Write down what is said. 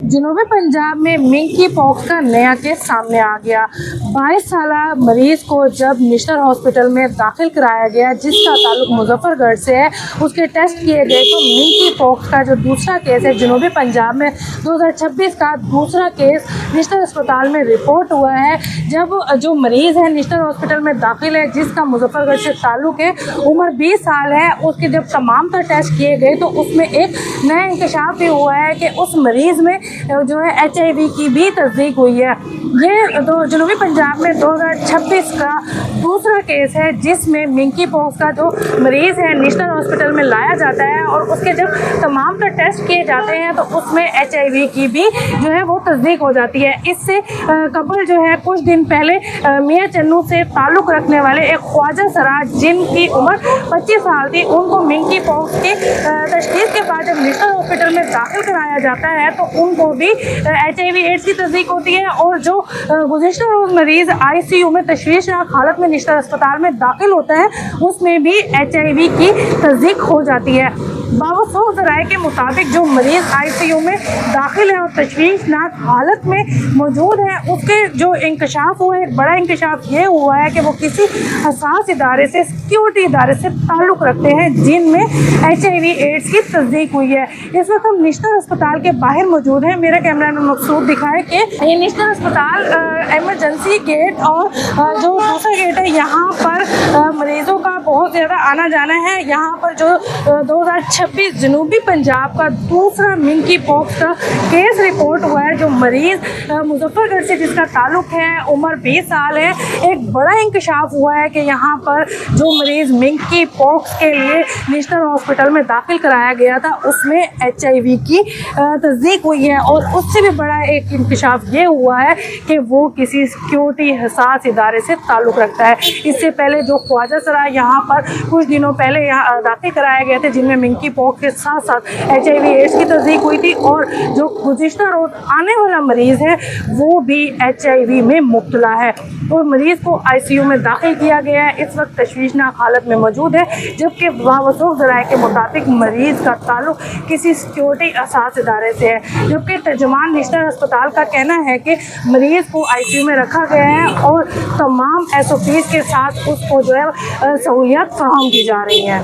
जनूबी पंजाब में मिंकी पॉक्स का नया केस सामने आ गया। 22 साल मरीज को जब नेशनल हॉस्पिटल में दाखिल कराया गया, जिसका ताल्लुक मुजफ्फरगढ़ से है, उसके टेस्ट किए गए तो मिंकी पॉक्स का जो दूसरा केस है जनूबी पंजाब में 2026 का दूसरा केस नेशनल अस्पताल में रिपोर्ट हुआ है। जब जो मरीज़ है नेशनल हॉस्पिटल में दाखिल है, जिसका मुजफ्फरगढ़ से ताल्लुक है, उम्र 20 साल है, उसके जब तमाम तर टेस्ट किए गए तो उसमें एक नया इंकशाफ भी हुआ है कि उस मरीज़ में जो है HIV की भी तस्दीक हुई है। ये तो जनूबी पंजाब में 2026 का दूसरा केस है जिसमें मिंकी पॉक्स का जो मरीज़ है नेशनल हॉस्पिटल में लाया जाता है और उसके जब तमाम तर टेस्ट किए जाते हैं तो उसमें HIV की भी जो है वो तस्दीक हो जाती है। इससे कपल जो है कुछ दिन पहले मियाँ चन्नू से ताल्लुक़ रखने वाले एक ख्वाजा सराज, जिनकी उम्र 25 साल थी, उनको मिंकी पॉक्स की तशखीस के बाद जब नेशनल हॉस्पिटल में दाखिल कराया जाता है तो उनको भी HIV एड्स की तस्दीक होती है। और जो गुज़िश्ता रोज़ मरीज़ ICU में तशवीशनाक हालत में नेशनल अस्पताल में दाखिल होता है, उसमें भी HIV की तस्दीक हो जाती है। बावसूख ज़राए के मुताबिक जो मरीज़ ICU में दाखिल है और तशवीशनाक हालत में मौजूद है, उसके जो इंकशाफ हुआ है, एक बड़ा इंकशाफ ये हुआ है कि वो किसी हसास इदारे से, सिक्योरिटी इदारे से ताल्लुक़ रखते हैं जिनमें HIV एड्स की तस्दीक हुई है। इस वक्त हम नेशनल अस्पताल के बाहर मौजूद हैं। मेरा कैमरामैन मकसूद दिखाए कि ये नेशनल अस्पताल एमरजेंसी गेट और जो दूसरा गेट है, यहाँ पर मरीज़ों का बहुत ज़्यादा आना जाना है। यहाँ पर जो 2026 जनूबी पंजाब का दूसरा मिंकी पॉक्स का केस रिपोर्ट हुआ है, जो मरीज़ मुजफ्फरगढ़ से जिसका ताल्लुक है, उम्र 20 साल है। एक बड़ा इंकशाफ हुआ है कि यहाँ पर जो मरीज़ मिंकी पॉक्स के लिए नेशनल हॉस्पिटल में दाखिल कराया गया था, उसमें HIV की तस्दीक हुई है। और उससे भी बड़ा एक इंकशाफ ये हुआ है कि वो किसी सिक्योरिटी हसास इदारे से ताल्लुक़ रखता है। इससे पहले जो ख्वाजा सराय यहाँ पर कुछ दिनों पहले यहाँ दाखिल कराए गए थे, जिनमें मिंकी पॉक्स के साथ साथ HIV एड्स की तस्दीक हुई थी, और जो गुज़िश्ता रोज़ आने वाला मरीज़ है वो भी HIV में मुब्तला है और मरीज़ को ICU में दाखिल किया गया है। इस वक्त तशवीशनाक हालत में मौजूद है, जबकि बावसूख ज़राए के मुताबिक मरीज़ का ताल्लुक किसी सिक्योरिटी असास इदारे से है। जबकि तर्जुमान नेशनल अस्पताल का कहना है कि मरीज़ को ICU में रखा गया है और तमाम SOPs के साथ उसको जो है सहूलियत फराहम की जा रही हैं।